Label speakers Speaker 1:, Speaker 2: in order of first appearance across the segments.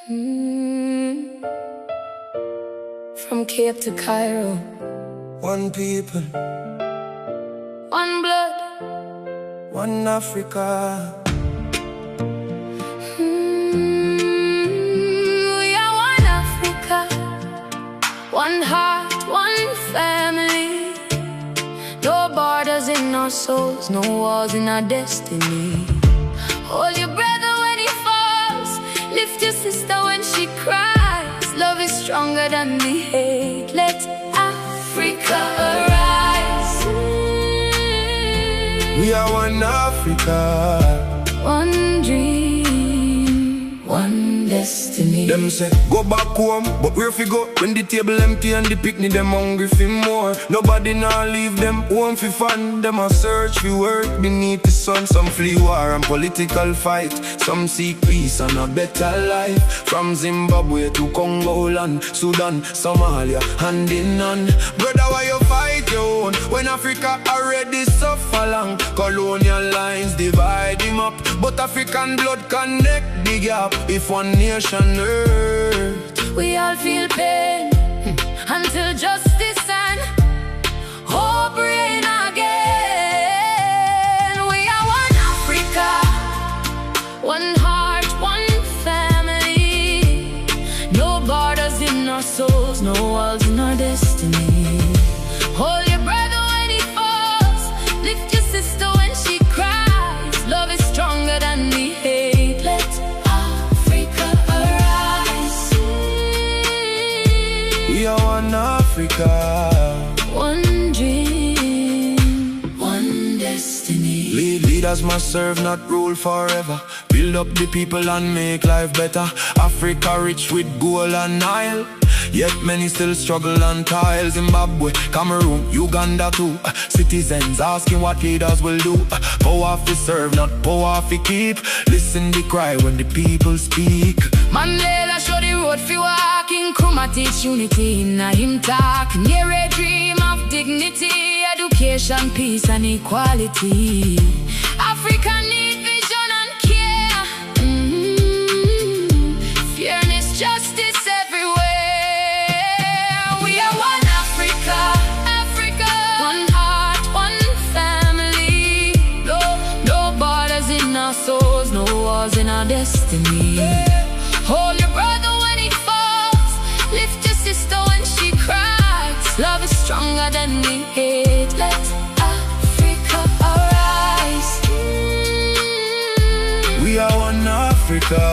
Speaker 1: Mm. From Cape to Cairo,
Speaker 2: one people,
Speaker 1: one blood,
Speaker 2: one Africa.
Speaker 1: We are one Africa, one heart, one family. No borders in our souls, no walls in our destiny. Hold your brother when he falls, lift your sister when she cries. Love is stronger than the hate. Let Africa arise.
Speaker 2: We are one Africa,
Speaker 1: one dream, one destiny.
Speaker 2: Them say go back home, but where fi go when the table empty and the picnic them hungry for more? Nobody now leave them home for fun. Them a search for work beneath the sun. Some flee war and political fight, some seek peace and a better life. From Zimbabwe to Congo land, Sudan, Somalia, hand in hand. Brother, why you fight your own when Africa already suffer long? Colonial lines divide him up, but African blood connect the gap. If one nation hurt,
Speaker 1: we all feel pain until justice and hope reign again. We are one Africa, one heart, one family. No borders in our souls, no walls in our destiny. Hold your brother when he falls, lift your sister when she cries. Love is stronger than the hate. Let Africa arise.
Speaker 2: we are one Africa,
Speaker 1: One dream, one destiny.
Speaker 2: Leaders must serve, not rule forever. Build up the people and make life better. Africa rich with gold and Nile, yet many still struggle and toil. Zimbabwe, Cameroon, Uganda too. Citizens asking what leaders will do. Power fi serve, not power fi keep. Listen the cry when the people speak.
Speaker 1: Mandela show the road fi walking. Nkrumah teach unity in a him talk. Near a dream of dignity, education, peace and equality. Africa need vision and care. Fairness, justice everywhere. We are one Africa, Africa, one heart, one family. No borders in our souls, no wars in our destiny. Hold your brother when he falls, lift your sister when she cries. Love is stronger than the hate. Let Africa arise.
Speaker 2: We are one Africa,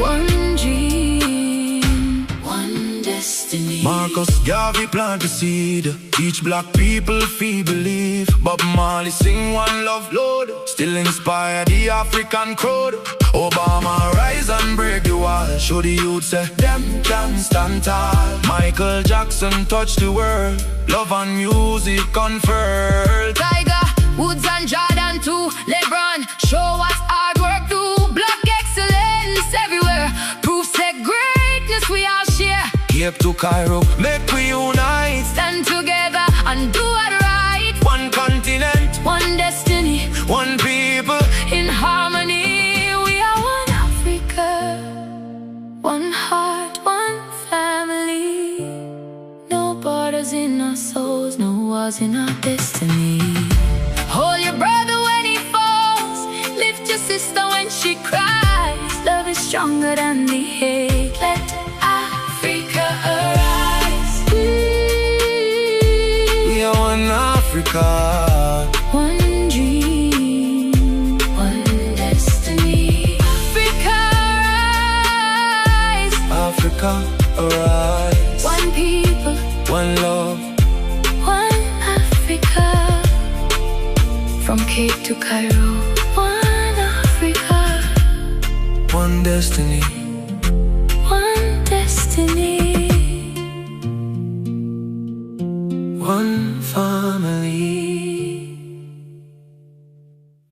Speaker 1: One dream, one destiny.
Speaker 2: Marcus Garvey plant the seed, teach black people feel believe. Bob Marley sing one love load, still inspire the African crowd. Obama rise and break the wall, show the youth say them can stand tall. Michael Jackson touch the world, love and music unfurled.
Speaker 1: Tiger, Woods and Jordan too. LeBron, show what hard work do. Black excellence everywhere, proof say greatness we all share.
Speaker 2: Cape to Cairo, make we unite.
Speaker 1: Stand together and do it right.
Speaker 2: One continent,
Speaker 1: One destiny,
Speaker 2: one people.
Speaker 1: in harmony. We are one Africa, one heart, one family. No borders in our souls, no walls in our destiny. Hold your brother when he falls, lift your sister when she cries. Love is stronger than the hate. Let Africa arise.
Speaker 2: We are one Africa,
Speaker 1: One dream, one destiny. Africa rise.
Speaker 2: Africa arise.
Speaker 1: One people,
Speaker 2: One love,
Speaker 1: one Africa. From Cape to Cairo, one Africa.
Speaker 2: one destiny.